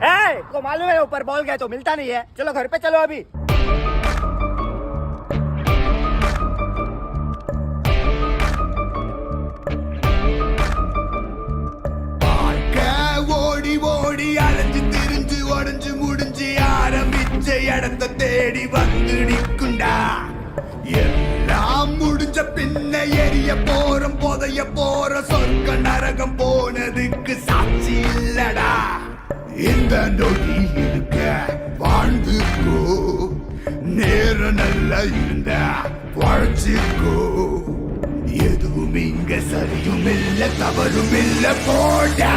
को मालूम है ऊपर बॉल गया तो मिलता नहीं है, चलो घर पे चलो अभी। ஓடி ஓடி அலைஞ்சு திரிஞ்சு உடஞ்சு முடிஞ்சு ஆரம்பிச்ச இடத்த தேடி வந்து நிற்குண்டா. எல்லாம் முடிஞ்ச பின்ன எரிய போறோம் புதைய போற சொர்க்க நரகம் போனதுக்கு சாட்சி இல்லடா. இந்த நொடி இருக்க வாழ்ந்துக்கோ, நேரம் நல்லா இருந்த வாழ்ச்சிக்கோ. எதுவும் இங்க சரியும் இல்ல தவறும் இல்ல போடா.